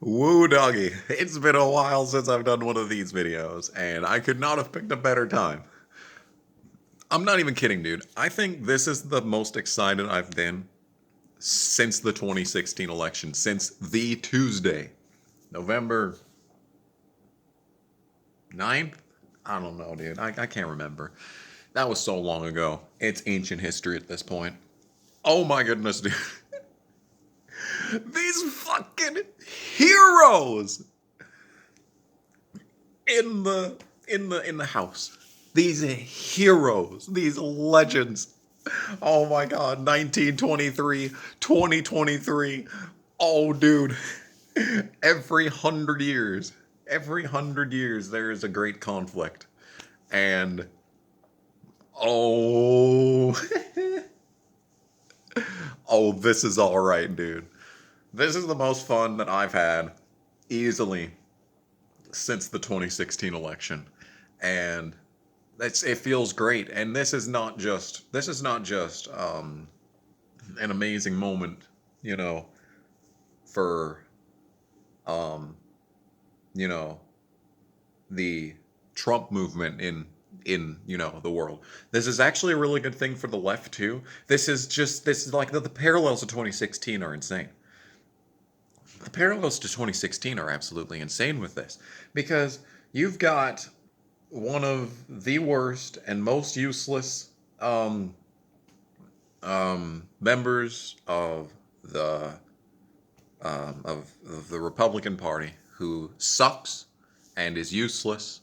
Woo doggy. It's been a while since I've done one of these videos, and I could not have picked a better time. I'm not even kidding, dude. I think this is the most excited I've been since the 2016 election, since the Tuesday, November 9th? I don't know, dude. I can't remember. That was so long ago. It's ancient history at this point. Oh my goodness, dude. These fucking heroes in the house. These heroes, these legends. Oh my god, 1923, 2023. Oh dude. Every 100 years there is a great conflict. And oh oh, this is all right, dude. This is the most fun that I've had easily since the 2016 election, and it feels great. And this is not just an amazing moment, you know, for um, you know, the Trump movement in the world. This is actually a really good thing for the left too. This is like the parallels to 2016 are insane. The parallels to 2016 are absolutely insane with this because you've got one of the worst and most useless members of the Republican Party who sucks and is useless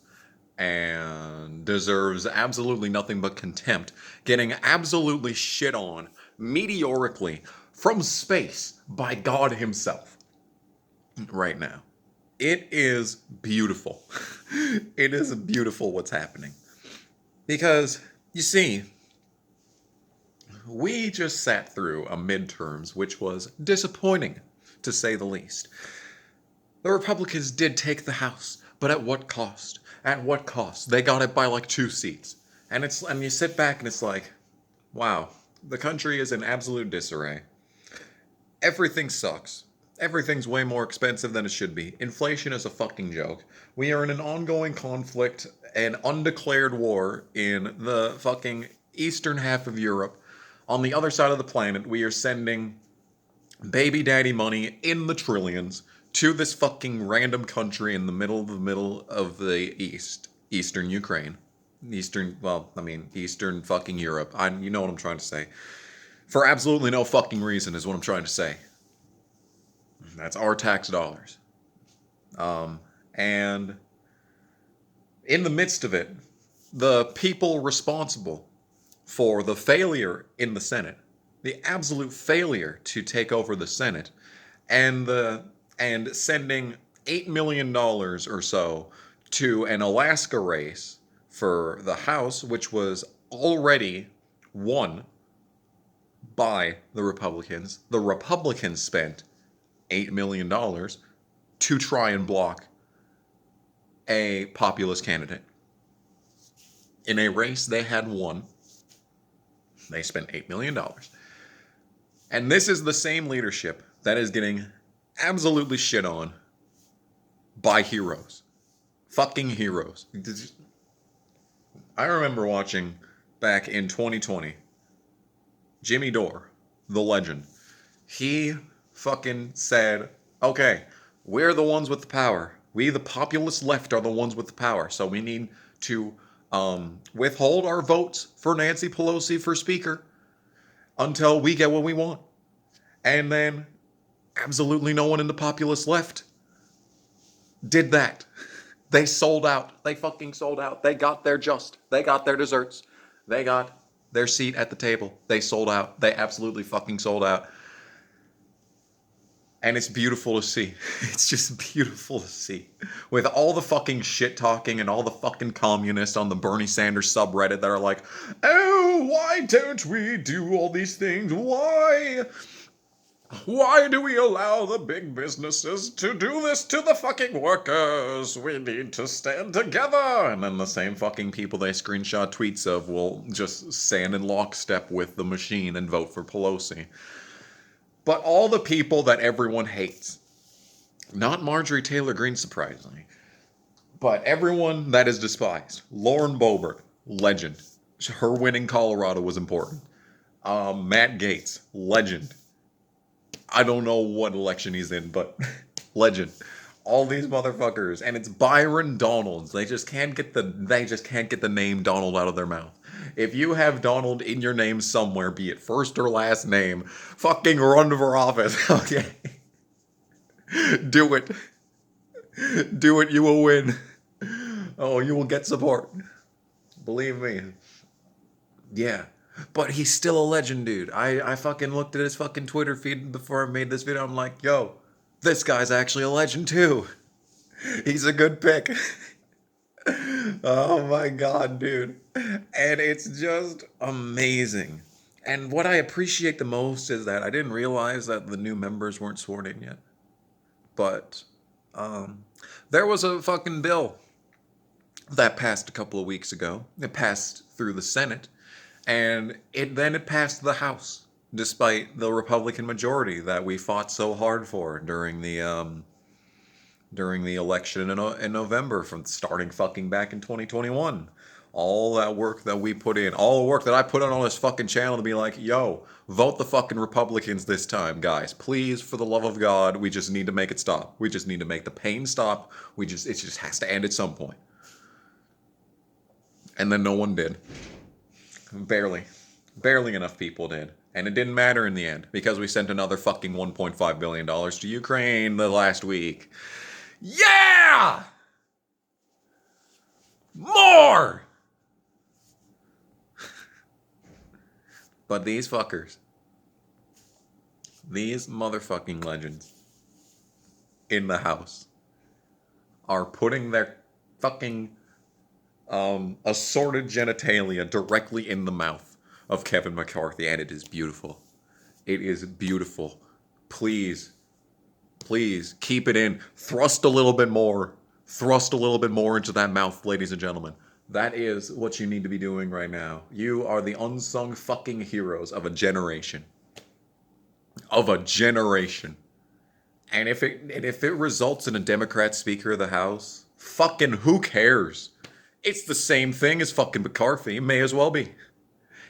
and deserves absolutely nothing but contempt, getting absolutely shit on meteorically from space by God himself right now. It is beautiful. It is beautiful what's happening. Because, you see, we just sat through a midterms which was disappointing, to say the least. The Republicans did take the House, but at what cost? At what cost? They got it by like 2 seats. And you sit back and it's like, wow, the country is in absolute disarray. Everything sucks. Everything's way more expensive than it should be. Inflation is a fucking joke. We are in an ongoing conflict, an undeclared war in the fucking eastern half of Europe. On the other side of the planet, we are sending baby daddy money in the trillions to this fucking random country in the middle of the eastern Ukraine. Eastern fucking Europe. You know what I'm trying to say. For absolutely no fucking reason is what I'm trying to say. That's our tax dollars. And in the midst of it, the people responsible for the failure in the Senate, the absolute failure to take over the Senate, and sending $8 million or so to an Alaska race for the House, which was already won by the Republicans. The Republicans spent $8 million to try and block a populist candidate. In a race they had won, they spent $8 million. And this is the same leadership that is getting absolutely shit on by heroes. Fucking heroes. I remember watching back in 2020, Jimmy Dore, the legend. He fucking said, okay, we're the ones with the power. We, the populist left, are the ones with the power. So we need to withhold our votes for Nancy Pelosi for speaker until we get what we want. And then absolutely no one in the populist left did that. They sold out. They fucking sold out. They got their They got their desserts. They got their seat at the table. They sold out. They absolutely fucking sold out. And it's beautiful to see. It's just beautiful to see. With all the fucking shit talking and all the fucking communists on the Bernie Sanders subreddit that are like, oh, why don't we do all these things? Why? Why do we allow the big businesses to do this to the fucking workers? We need to stand together. And then the same fucking people they screenshot tweets of will just stand in lockstep with the machine and vote for Pelosi. But all the people that everyone hates, Not Marjorie Taylor Greene, surprisingly. But everyone that is despised. Lauren Boebert, legend. Her winning Colorado was important. Matt Gaetz, legend. I don't know what election he's in, but legend. All these motherfuckers, and it's Byron Donalds. They just can't get the name Donald out of their mouth. If you have Donald in your name somewhere, be it first or last name, fucking run for office. Okay. Do it. Do it, you will win. Oh, you will get support. Believe me. Yeah. But he's still a legend, dude. I fucking looked at his fucking Twitter feed before I made this video. I'm like, yo, this guy's actually a legend too. He's a good pick. Oh my god, dude. And it's just amazing. And what I appreciate the most is that I didn't realize that the new members weren't sworn in yet. But there was a fucking bill that passed a couple of weeks ago. It passed through the Senate, and it passed the House, despite the Republican majority that we fought so hard for during the election in November, from starting fucking back in 2021. All that work that we put in, all the work that I put on this fucking channel to be like, yo, vote the fucking Republicans this time, guys. Please, for the love of God, we just need to make it stop. We just need to make the pain stop. It just has to end at some point. And then no one did. Barely. Barely enough people did. And it didn't matter in the end, because we sent another fucking $1.5 billion to Ukraine the last week. Yeah! More! But these fuckers, these motherfucking legends in the House are putting their fucking assorted genitalia directly in the mouth of Kevin McCarthy, and it is beautiful. It is beautiful. Please, please keep it in. Thrust a little bit more. Thrust a little bit more into that mouth, ladies and gentlemen. That is what you need to be doing right now. You are the unsung fucking heroes of a generation. Of a generation. And if it results in a Democrat Speaker of the House, fucking who cares? It's the same thing as fucking McCarthy. It may as well be.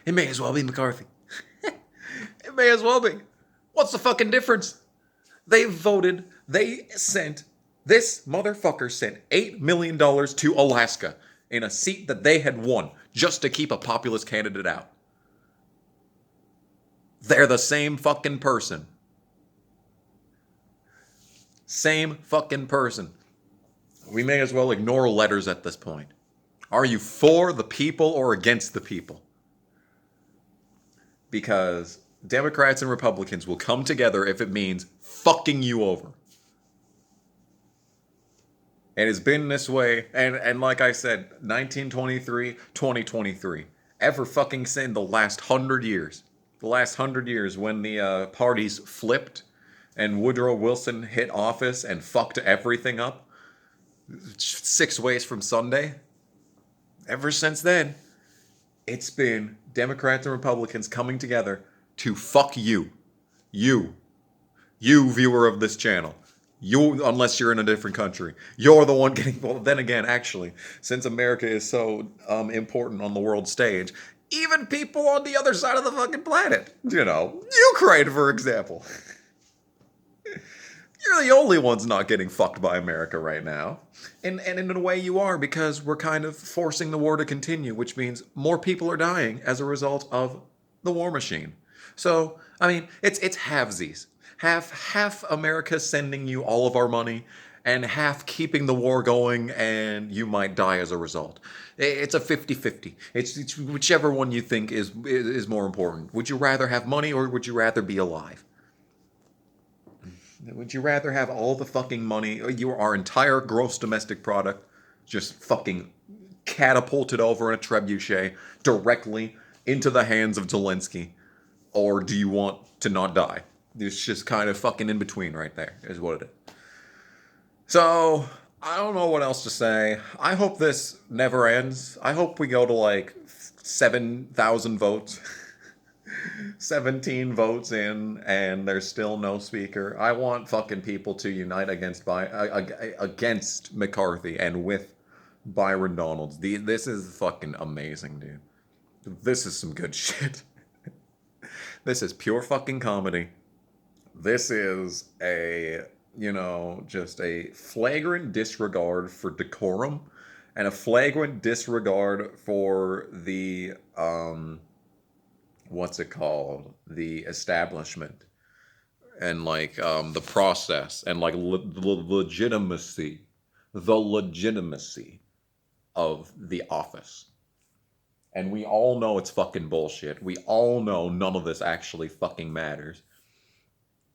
It may as well be McCarthy. It may as well be. What's the fucking difference? This motherfucker sent $8 million to Alaska in a seat that they had won just to keep a populist candidate out. They're the same fucking person. Same fucking person. We may as well ignore letters at this point. Are you for the people or against the people? Because Democrats and Republicans will come together if it means fucking you over. And it's been this way, and like I said, 1923, 2023. Ever fucking sin the last 100 years. The last 100 years when the parties flipped and Woodrow Wilson hit office and fucked everything up. 6 ways from Sunday. Ever since then, it's been Democrats and Republicans coming together to fuck you. You, viewer of this channel. You, unless you're in a different country. You're the one getting... Well, then again, actually, since America is so important on the world stage, even people on the other side of the fucking planet, Ukraine, for example. You're the only ones not getting fucked by America right now. And in a way you are, because we're kind of forcing the war to continue, which means more people are dying as a result of the war machine. So, I mean, it's halvesies. Half America sending you all of our money, and half keeping the war going, and you might die as a result. It's a 50-50. It's whichever one you think is more important. Would you rather have money, or would you rather be alive? Would you rather have all the fucking money, our entire gross domestic product, just fucking catapulted over in a trebuchet directly into the hands of Zelensky? Or do you want to not die? It's just kind of fucking in between right there, is what it is. So, I don't know what else to say. I hope this never ends. I hope we go to like 7,000 votes. 17 votes in, and there's still no speaker. I want fucking people to unite against McCarthy and with Byron Donalds. This is fucking amazing, dude. This is some good shit. This is pure fucking comedy. This is just a flagrant disregard for decorum and a flagrant disregard for the, what's it called? The establishment and the process and the legitimacy of the office. And we all know it's fucking bullshit. We all know none of this actually fucking matters.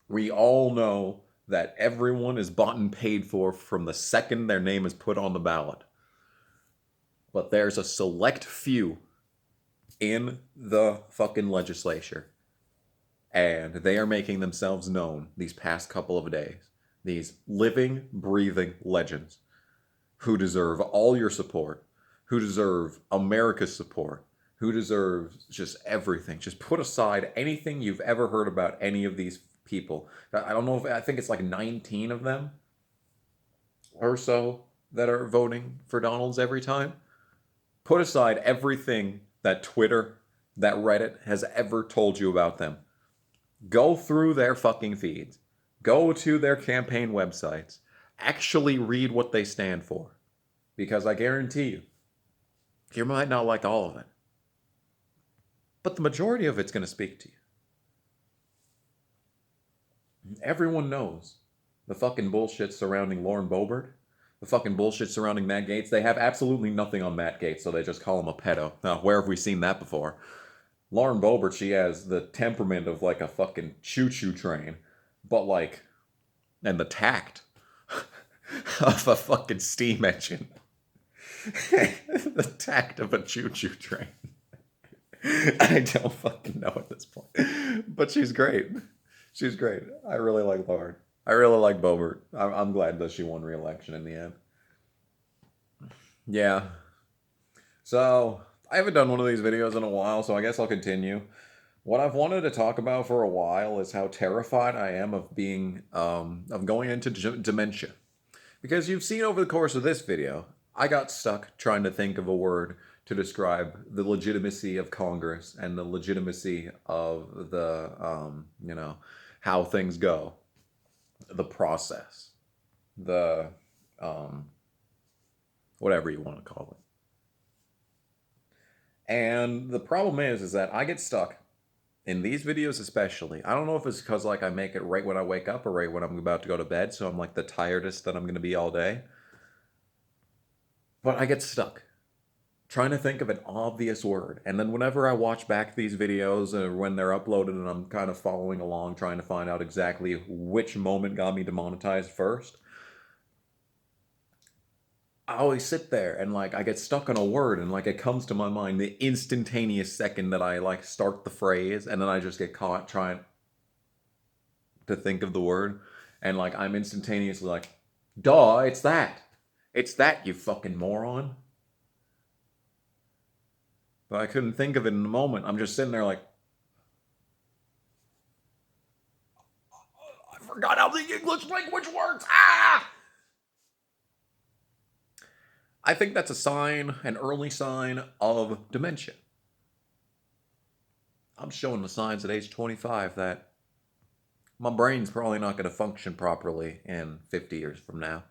We all know that everyone is bought and paid for from the second their name is put on the ballot. But there's a select few in the fucking legislature, and they are making themselves known these past couple of days. These living, breathing legends who deserve all your support, who deserve America's support, who deserves just everything. Just put aside anything you've ever heard about any of these people. I don't know if I think it's like 19 of them or so that are voting for Donald's every time. Put aside everything that Twitter, that Reddit has ever told you about them. Go through their fucking feeds. Go to their campaign websites. Actually read what they stand for. Because I guarantee you might not like all of it. But the majority of it's going to speak to you. Everyone knows the fucking bullshit surrounding Lauren Boebert, the fucking bullshit surrounding Matt Gaetz. They have absolutely nothing on Matt Gaetz, so they just call him a pedo. Now, where have we seen that before? Lauren Boebert, she has the temperament of like a fucking choo-choo train, but and the tact of a fucking steam engine. The tact of a choo-choo train. I don't fucking know at this point. But she's great. She's great. I really like Lauren. I really like Boebert. I'm glad that she won re-election in the end. Yeah. So, I haven't done one of these videos in a while, so I guess I'll continue. What I've wanted to talk about for a while is how terrified I am of going into dementia. Because you've seen over the course of this video, I got stuck trying to think of a word to describe the legitimacy of Congress and the legitimacy of the, how things go, the process, the, whatever you want to call it. And the problem is that I get stuck in these videos especially. I don't know if it's because I make it right when I wake up or right when I'm about to go to bed, so I'm the tiredest that I'm going to be all day. But I get stuck trying to think of an obvious word. And then whenever I watch back these videos or when they're uploaded and I'm kind of following along trying to find out exactly which moment got me demonetized first, I always sit there and I get stuck on a word and it comes to my mind the instantaneous second that I start the phrase, and then I just get caught trying to think of the word, and I'm instantaneously duh, it's that. It's that, you fucking moron. But I couldn't think of it in the moment. I'm just sitting there I forgot how the English language works. Ah! I think that's a sign, an early sign of dementia. I'm showing the signs at age 25 that my brain's probably not going to function properly in 50 years from now.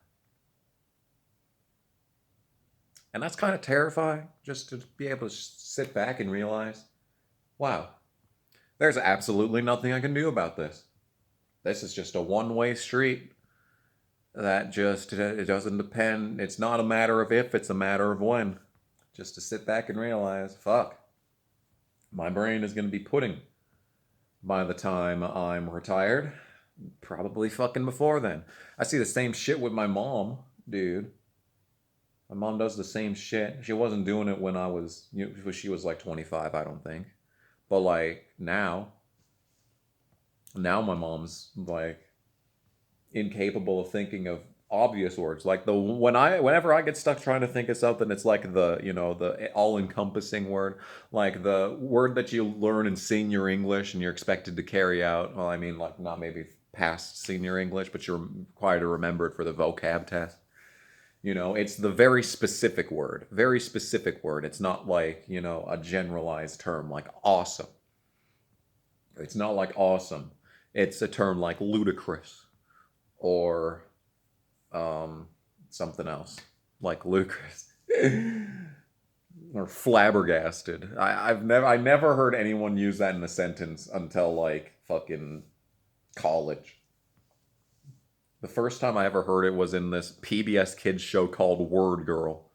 And that's kind of terrifying, just to be able to sit back and realize, wow, there's absolutely nothing I can do about this. This is just a one-way street that just, it doesn't depend. It's not a matter of if, it's a matter of when. Just to sit back and realize, fuck, my brain is going to be pudding by the time I'm retired. Probably fucking before then. I see the same shit with my mom, dude. My mom does the same shit. She wasn't doing it when she was 25, I don't think. But now my mom's incapable of thinking of obvious words. Like whenever I get stuck trying to think of something, it's like the all-encompassing word, like the word that you learn in senior English and you're expected to carry out. Well, I mean, like not maybe past senior English, but you're required to remember it for the vocab test. It's the very specific word. Very specific word. It's not like, a generalized term like awesome. It's not like awesome. It's a term like ludicrous or something else like ludicrous or flabbergasted. I never heard anyone use that in a sentence until like fucking college. The first time I ever heard it was in this PBS Kids show called Word Girl.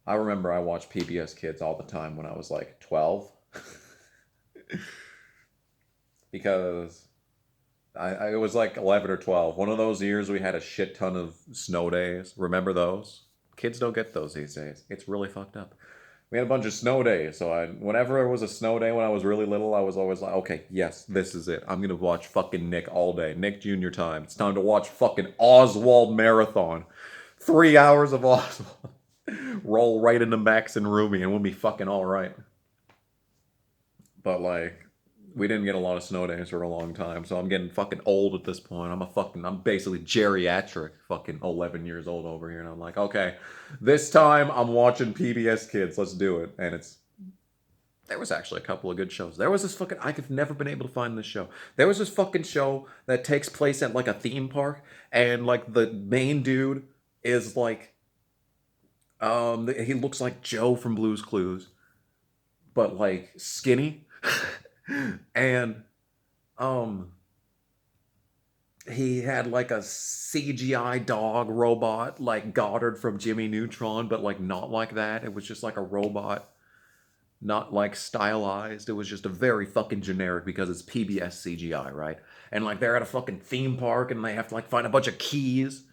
I remember I watched PBS Kids all the time when I was like 12. Because it was like 11 or 12. One of those years we had a shit ton of snow days. Remember those? Kids don't get those these days. It's really fucked up. We had a bunch of snow days. So whenever it was a snow day when I was really little, I was always like, okay, yes, this is it. I'm going to watch fucking Nick all day. Nick Jr. time. It's time to watch fucking Oswald Marathon. 3 hours of Oswald. Roll right into Max and Ruby and we'll be fucking all right. But like, we didn't get a lot of snow days for a long time, so I'm getting fucking old at this point. I'm basically geriatric, fucking 11 years old over here, and I'm like, okay, this time I'm watching PBS Kids, let's do it. And there was actually a couple of good shows. There was this fucking, I've never been able to find this show. There was this fucking show that takes place at like a theme park, and like the main dude is like, he looks like Joe from Blue's Clues, but like skinny. And he had like a CGI dog robot like Goddard from Jimmy Neutron, but like not like that. It was just like a robot, not like stylized. It was just a very fucking generic because it's PBS CGI, right? And like they're at a fucking theme park and they have to like find a bunch of keys.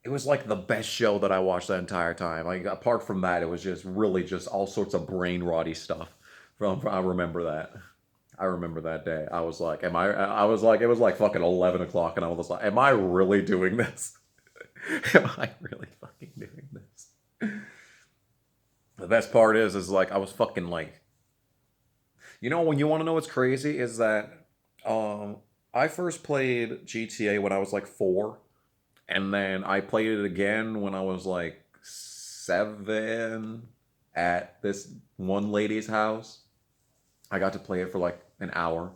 It was like the best show that I watched that entire time. Like apart from that, it was just really just all sorts of brain rotty stuff. I remember that. I remember that day. I was like, I was like, it was like fucking 11 o'clock, and I was like, am I really doing this? Am I really fucking doing this? The best part is like, I was fucking like, when you want to know what's crazy is that, I first played GTA when I was like 4, and then I played it again when I was like 7 at this one lady's house. I got to play it for like an hour.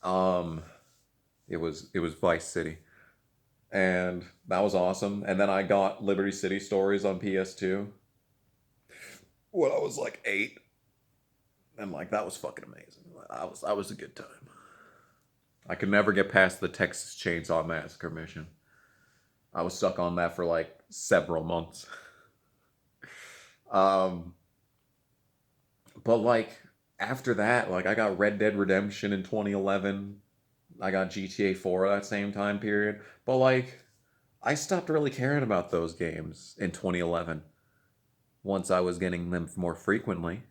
It was Vice City, and that was awesome. And then I got Liberty City Stories on PS2 when I was like 8, and like that was fucking amazing. That was a good time. I could never get past the Texas Chainsaw Massacre mission. I was stuck on that for like several months. But like after that, like I got Red Dead Redemption in 2011. I got GTA 4 that same time period. But like I stopped really caring about those games in 2011 once I was getting them more frequently.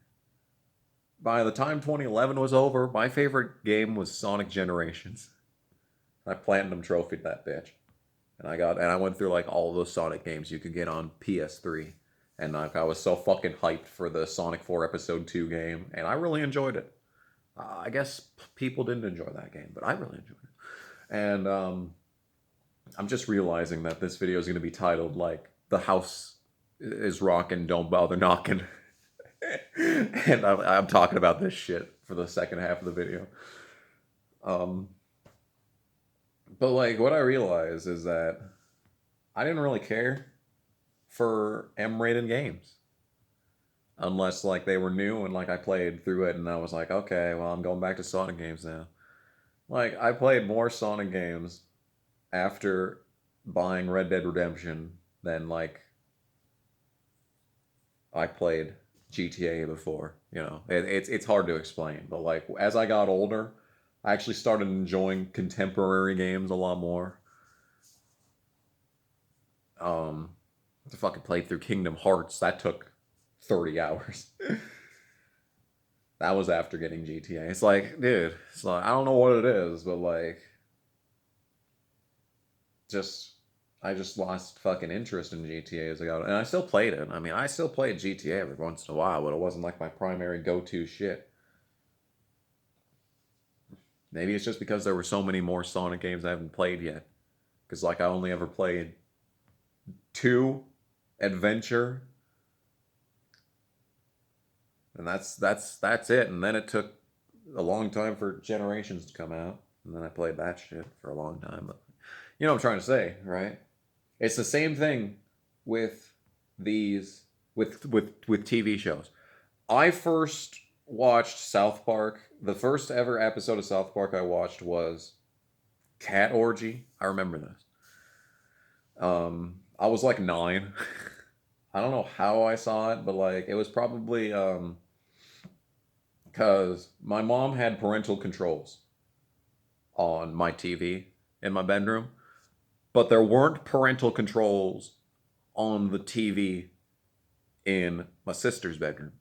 By the time 2011 was over, my favorite game was Sonic Generations. I platinum trophied that bitch. And I went through like all those Sonic games you could get on PS3. And like I was so fucking hyped for the Sonic 4 Episode 2 game, and I really enjoyed it. I guess people didn't enjoy that game, but I really enjoyed it. And I'm just realizing that this video is going to be titled like "The House is Rockin', Don't Bother Knockin'," and I'm talking about this shit for the second half of the video. But like what I realized is that I didn't really care for M-rated games unless like they were new and like I played through it and I was like, okay, well I'm going back to Sonic games now. Like I played more Sonic games after buying Red Dead Redemption than like I played GTA before. It's hard to explain, but like as I got older, I actually started enjoying contemporary games a lot more. I fucking played through Kingdom Hearts. That took 30 hours. That was after getting GTA. It's like, dude, it's like I don't know what it is, but like I just lost fucking interest in GTA as I got, and I still played it. I mean, I still played GTA every once in a while, but it wasn't like my primary go-to shit. Maybe it's just because there were so many more Sonic games I haven't played yet. Because like I only ever played two adventure, and that's it. And then it took a long time for Generations to come out, and then I played that shit for a long time. But you know what I'm trying to say, right? It's the same thing with these with TV shows. I first watched South Park. The first ever episode of South Park I watched was Cat Orgy. I remember this. I was like 9. I don't know how I saw it, but like it was probably because my mom had parental controls on my TV in my bedroom, but there weren't parental controls on the TV in my sister's bedroom.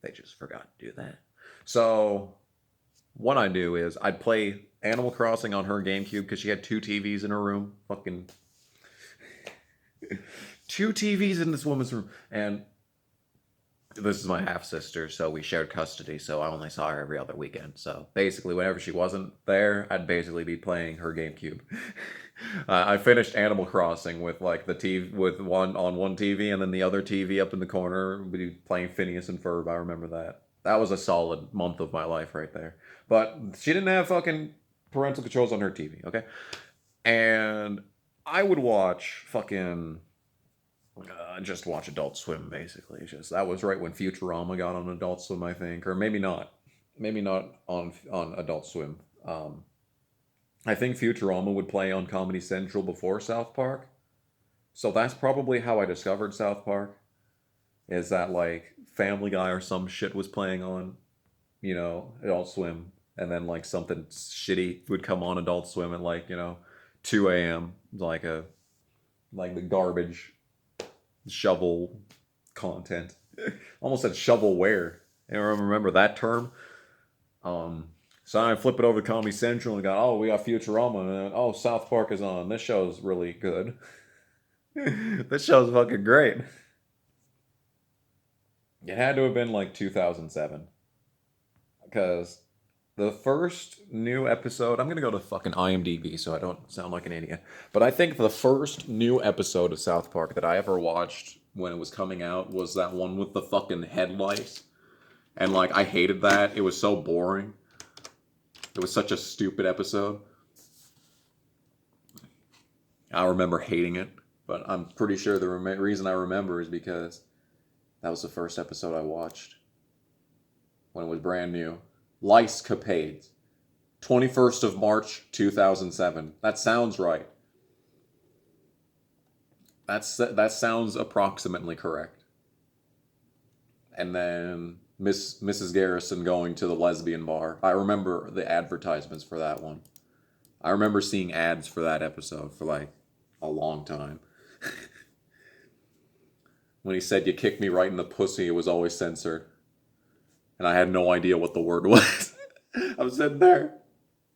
They just forgot to do that. So what I do is I'd play Animal Crossing on her GameCube because she had two TVs in her room. Fucking two TVs in this woman's room. And this is my half sister, so we shared custody, so I only saw her every other weekend. So basically, whenever she wasn't there, I'd basically be playing her GameCube. I finished Animal Crossing with like the TV with one TV, and then the other TV up in the corner. We'd be playing Phineas and Ferb. I remember that. That was a solid month of my life right there. But she didn't have fucking parental controls on her TV, okay? And I would watch fucking just watch Adult Swim basically. It's just that was right when Futurama got on Adult Swim, I think, or maybe not on Adult Swim. I think Futurama would play on Comedy Central before South Park, so that's probably how I discovered South Park. Is that like Family Guy or some shit was playing on, Adult Swim, and then like something shitty would come on Adult Swim at like 2 a.m. like the garbage shovel content. Almost said shovelware. I don't remember that term. So I flip it over to Comedy Central and got, we got Futurama, and then, South Park is on. This show's really good. This show's fucking great. It had to have been like 2007. Because the first new episode, I'm going to go to fucking IMDb so I don't sound like an idiot. But I think the first new episode of South Park that I ever watched when it was coming out was that one with the fucking headlights. And like, I hated that. It was so boring. It was such a stupid episode. I remember hating it. But I'm pretty sure the reason I remember is because that was the first episode I watched when it was brand new. Lice Capades. 21st of March, 2007. That sounds right. That sounds approximately correct. And then Mrs. Garrison going to the lesbian bar. I remember the advertisements for that one. I remember seeing ads for that episode for like a long time. When he said, "You kicked me right in the pussy," it was always censored. And I had no idea what the word was. I'm sitting there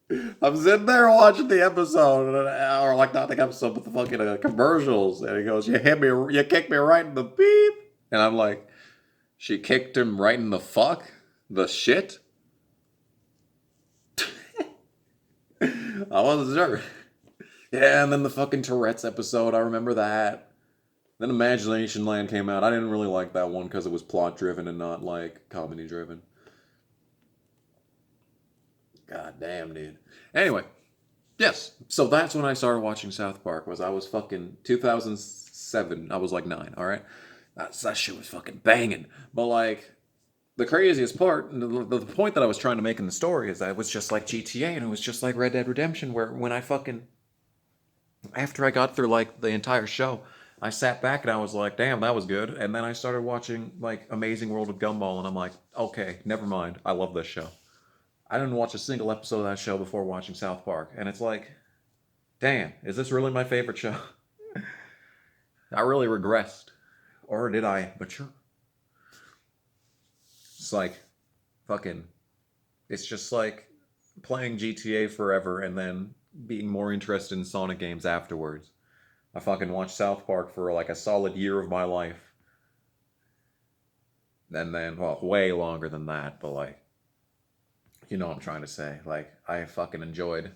watching the episode, or like not the episode, but the fucking commercials. And he goes, you kicked me right in the beep." And I'm like, she kicked him right in the fuck? The shit? I wasn't sure. Yeah, and then the fucking Tourette's episode, I remember that. Then Imagination Land came out. I didn't really like that one because it was plot driven and not like comedy driven. God damn, dude. Anyway, yes. So that's when I started watching South Park. I was fucking 2007. I was like 9. All right, that shit was fucking banging. But like, the craziest part, the point that I was trying to make in the story is that it was just like GTA and it was just like Red Dead Redemption, where when I fucking after I got through like the entire show, I sat back and I was like, damn, that was good. And then I started watching like Amazing World of Gumball, and I'm like, okay, never mind. I love this show. I didn't watch a single episode of that show before watching South Park. And it's like, damn, is this really my favorite show? I really regressed. Or did I mature? It's like, fucking, it's just like playing GTA forever and then being more interested in Sonic games afterwards. I fucking watched South Park for like a solid year of my life. And then, well, way longer than that, but like, you know what I'm trying to say. Like, I fucking enjoyed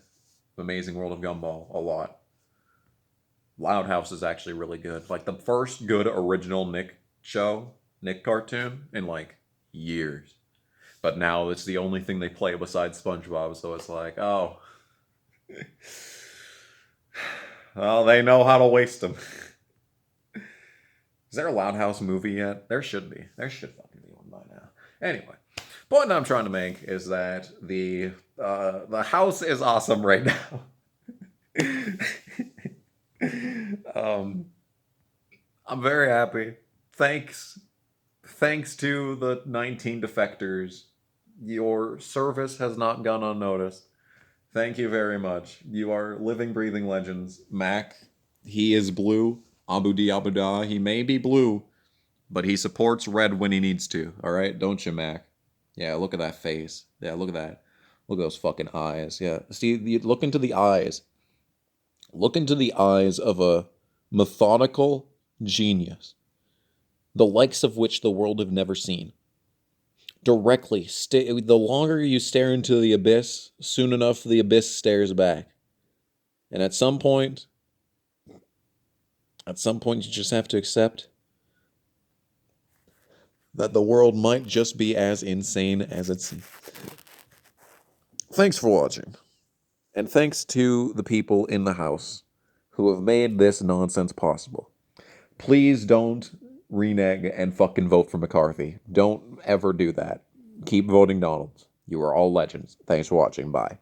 Amazing World of Gumball a lot. Loud House is actually really good. Like, the first good original Nick cartoon in like years. But now it's the only thing they play besides SpongeBob, so it's like, oh. Well, they know how to waste them. Is there a Loud House movie yet? There should be. There should fucking be one by now. Anyway, point I'm trying to make is that the house is awesome right now. I'm very happy. Thanks to the 19 defectors. Your service has not gone unnoticed. Thank you very much. You are living, breathing legends. Mac, he is blue. Abu Da, he may be blue, but he supports red when he needs to. All right, don't you, Mac? Yeah, look at that face. Yeah, look at that. Look at those fucking eyes. Yeah, see, look into the eyes. Look into the eyes of a methodical genius, the likes of which the world have never seen. Directly, the longer you stare into the abyss, soon enough the abyss stares back. And at some point you just have to accept that the world might just be as insane as it seems. Thanks for watching. And thanks to the people in the House who have made this nonsense possible. Please don't renege and fucking vote for McCarthy. Don't ever do that. Keep voting Donalds. You are all legends. Thanks for watching. Bye.